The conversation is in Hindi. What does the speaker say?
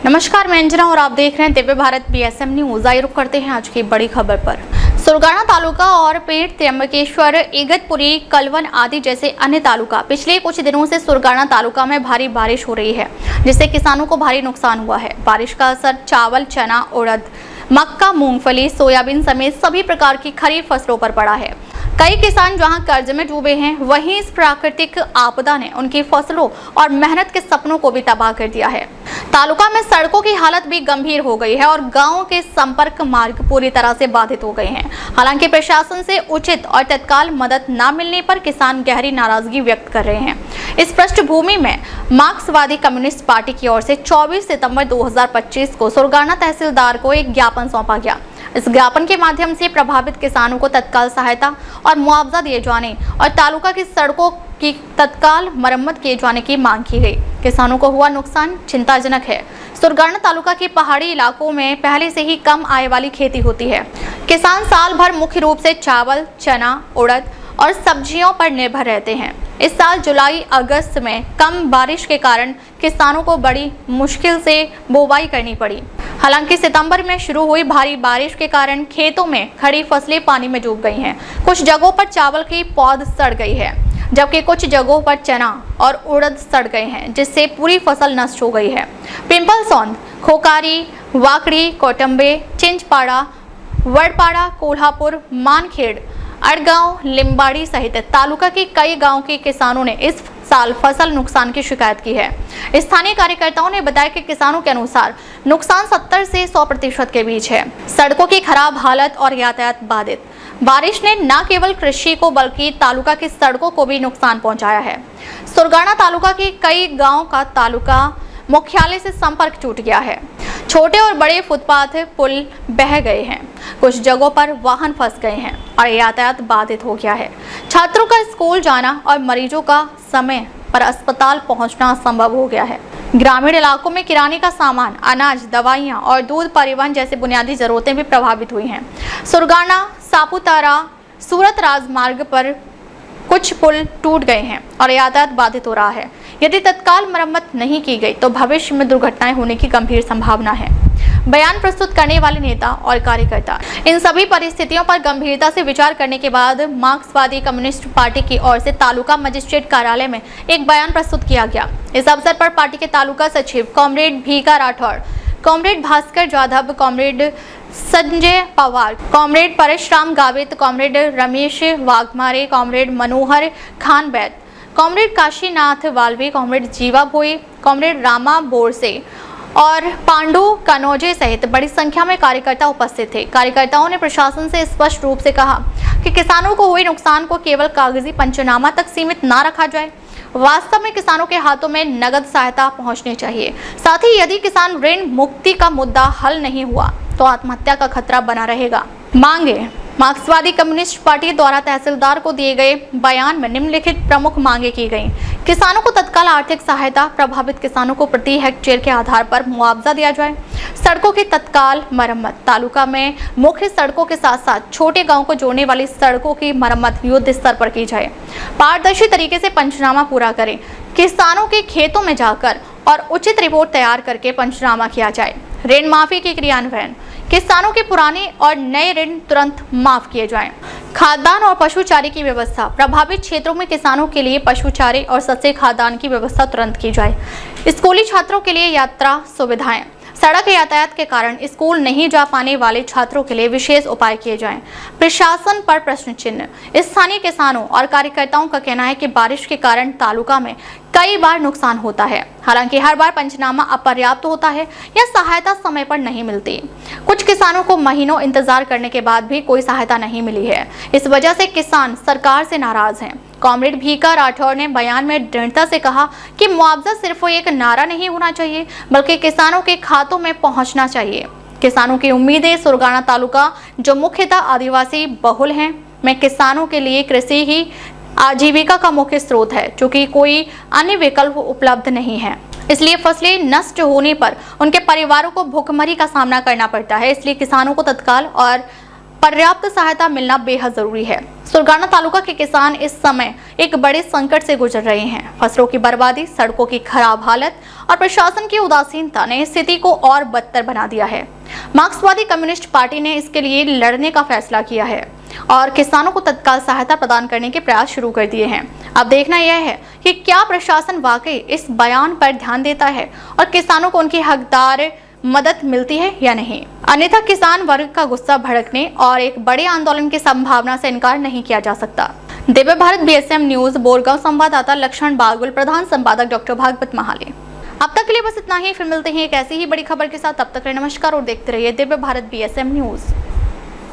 नमस्कार, मैं अंजना और आप देख रहे हैं दिव्य भारत बीएसएम न्यूज। आइए रुक करते हैं आज की बड़ी खबर पर। सुरगाणा तालुका और पेट, त्र्यंबकेश्वर, इगतपुरी, कलवन आदि जैसे अन्य तालुका पिछले कुछ दिनों से सुरगाणा तालुका में भारी बारिश हो रही है, जिससे किसानों को भारी नुकसान हुआ है। बारिश का असर चावल, चना, उड़द, मक्का, मूंगफली, सोयाबीन समेत सभी प्रकार की खरीफ फसलों पर पड़ा है। कई किसान जहां कर्ज में डूबे हैं, वहीं इस प्राकृतिक आपदा ने उनकी फसलों और मेहनत के सपनों को भी तबाह कर दिया है। तालुका में सड़कों की हालत भी गंभीर हो गई है और गांवों के संपर्क मार्ग पूरी तरह से बाधित हो गए हैं। हालांकि प्रशासन से उचित और तत्काल मदद न मिलने पर किसान गहरी नाराजगी व्यक्त कर रहे हैं। इस पृष्ठभूमि में मार्क्सवादी कम्युनिस्ट पार्टी की ओर से 24 सितंबर 2025 को सुरगाणा तहसीलदार को एक ज्ञापन सौंपा गया। इस ज्ञापन के माध्यम से प्रभावित किसानों को तत्काल सहायता और मुआवजा दिए जाने और तालुका की सड़कों की तत्काल मरम्मत किए जाने की मांग की गई। किसानों को हुआ नुकसान चिंताजनक है। सुरगाणा तालुका के पहाड़ी इलाकों में पहले से ही कम आय वाली खेती होती है। किसान साल भर मुख्य रूप से चावल, चना, उड़द और सब्जियों पर निर्भर रहते हैं। इस साल जुलाई अगस्त में कम बारिश के कारण किसानों को बड़ी मुश्किल से बुवाई करनी पड़ी। हालांकि सितंबर में शुरू हुई भारी बारिश के कारण खेतों में खड़ी फसलें पानी में डूब गई हैं। कुछ जगहों पर चावल की पौध सड़ गई है, जबकि कुछ जगहों पर चना और उड़द सड़ गए हैं, जिससे पूरी फसल नष्ट हो गई है। पिंपलसौंद, खोकारी, वाकड़ी, कोटंबे, चिंचपाड़ा, वड़पाड़ा, कोल्हापुर, मानखेड़, अड़गांव, लिंबाड़ी सहित तालुका के कई गांवों के किसानों ने इस साल फसल नुकसान की शिकायत की है। स्थानीय कार्यकर्ताओं ने बताया कि किसानों के अनुसार नुकसान 70 से 100% के बीच है। सड़कों की खराब हालत और यातायात बाधित। बारिश ने न केवल कृषि को बल्कि तालुका की सड़कों को भी नुकसान पहुंचाया है। सुरगाणा तालुका के कई गाँव का तालुका मुख्यालय से संपर्क टूट गया है। छोटे और बड़े फुटपाथ, पुल बह गए हैं। कुछ जगहों पर वाहन फंस गए हैं और यातायात बाधित हो गया है। छात्रों का स्कूल जाना और मरीजों का समय पर अस्पताल पहुंचना असंभव हो गया है। ग्रामीण इलाकों में किराने का सामान, अनाज, दवाइयां और दूध परिवहन जैसी बुनियादी जरूरतें भी प्रभावित हुई हैं। सुरगाणा, सापुतारा, सूरत राजमार्ग पर कुछ पुल टूट गए हैं और यातायात बाधित हो रहा है। यदि तत्काल मरम्मत नहीं की गई तो भविष्य में दुर्घटनाएं होने की गंभीर संभावना है। बयान प्रस्तुत करने वाले नेता और कार्यकर्ता इन सभी परिस्थितियों पर गंभीरता से विचार करने के बाद मार्क्सवादी कम्युनिस्ट पार्टी की ओर से तालुका मजिस्ट्रेट कार्यालय में एक बयान प्रस्तुत किया गया। इस अवसर पर पार्टी के तालुका सचिव comrade Bhika Rathod, comrade Bhaskar Jadhav, comrade Sanjay Pawar, comrade Parshuram Gavit, comrade Ramesh Waghmare, comrade Manohar Khan Baid, comrade Kashinath Valvi, comrade Jiva Bhoi, comrade Rama Borse और पांडु कनौजे सहित बड़ी संख्या में कार्यकर्ता उपस्थित थे। कार्यकर्ताओं ने प्रशासन से स्पष्ट रूप से कहा कि किसानों को हुए नुकसान को केवल कागजी पंचनामा तक सीमित न रखा जाए। वास्तव में किसानों के हाथों में नगद सहायता पहुंचनी चाहिए। साथ ही यदि किसान ऋण मुक्ति का मुद्दा हल नहीं हुआ तो आत्महत्या का खतरा बना रहेगा। मांगे। मार्क्सवादी कम्युनिस्ट पार्टी द्वारा तहसीलदार को दिए गए बयान में निम्नलिखित प्रमुख मांगे की गई। किसानों को तत्काल आर्थिक सहायता, प्रभावित किसानों को प्रति हेक्टेयर के आधार पर मुआवजा दिया जाए, सड़कों की तत्काल मरम्मत, तालुका में मुख्य सड़कों के साथ साथ छोटे गांव को जोड़ने वाली सड़कों की मरम्मत युद्ध स्तर पर की जाए, पारदर्शी तरीके से पंचनामा पूरा करें, किसानों के खेतों में जाकर और उचित रिपोर्ट तैयार करके पंचनामा किया जाए, ऋण माफी की क्रियान्वयन, किसानों के पुराने और नए ऋण तुरंत माफ किए जाएं, खाद्यान्न और पशु चारे की व्यवस्था, प्रभावित क्षेत्रों में किसानों के लिए पशु चारे और सस्ते खाद्यान्न की व्यवस्था तुरंत की जाए, स्कूली छात्रों के लिए यात्रा सुविधाएं, सड़क यातायात के कारण स्कूल नहीं जा पाने वाले छात्रों के लिए विशेष उपाय किए जाएं। प्रशासन पर प्रश्न चिन्ह। स्थानीय किसानों और कार्यकर्ताओं का कहना है कि बारिश के कारण तालुका में कई बार नुकसान होता है। हालांकि हर बार पंचनामा अपर्याप्त होता है या सहायता समय पर नहीं मिलती। कुछ किसानों को महीनों इंतजार करने के बाद भी कोई सहायता नहीं मिली है। इस वजह से किसान सरकार से नाराज हैं। कॉमरेड भीका राठौड़ ने बयान में दृढ़ता से कहा कि मुआवजा सिर्फ एक नारा नहीं होना चाहिए, बल्कि किसानों के खातों में पहुंचना चाहिए। किसानों की उम्मीदें। सुरगाणा तालुका जो मुख्यतः आदिवासी बहुल हैं, में किसानों के लिए कृषि ही आजीविका का मुख्य स्रोत है, क्योंकि कोई अन्य विकल्प उपलब्ध नहीं है। इसलिए फसलें नष्ट होने पर उनके परिवारों को भूखमरी का सामना करना पड़ता है। इसलिए किसानों को तत्काल और पर्याप्त सहायता मिलना बेहद जरूरी है। सुरगाना तालुका के किसान इस समय एक बड़े संकट से गुजर रहे हैं। फसलों की बर्बादी, सड़कों की खराब हालत और प्रशासन की उदासीनता ने स्थिति को और बदतर बना दिया है। मार्क्सवादी कम्युनिस्ट पार्टी ने इसके लिए लड़ने का फैसला किया है और किसानों को तत्काल सहायता प्रदान करने के प्रयास शुरू कर दिए हैं। अब देखना यह है कि क्या प्रशासन वाकई इस बयान पर ध्यान देता है और किसानों को उनकी हकदार मदद मिलती है या नहीं। अन्यथा किसान वर्ग का गुस्सा भड़कने और एक बड़े आंदोलन की संभावना से इनकार नहीं किया जा सकता। दिव्य भारत बीएसएम न्यूज बोरगांव संवाददाता लक्ष्मण बागुल, प्रधान संपादक डॉक्टर भागवत महाले। अब तक के लिए बस इतना ही, फिर मिलते हैं एक ऐसी ही बड़ी खबर के साथ। तब तक नमस्कार और देखते रहिए दिव्य भारत बीएसएम न्यूज।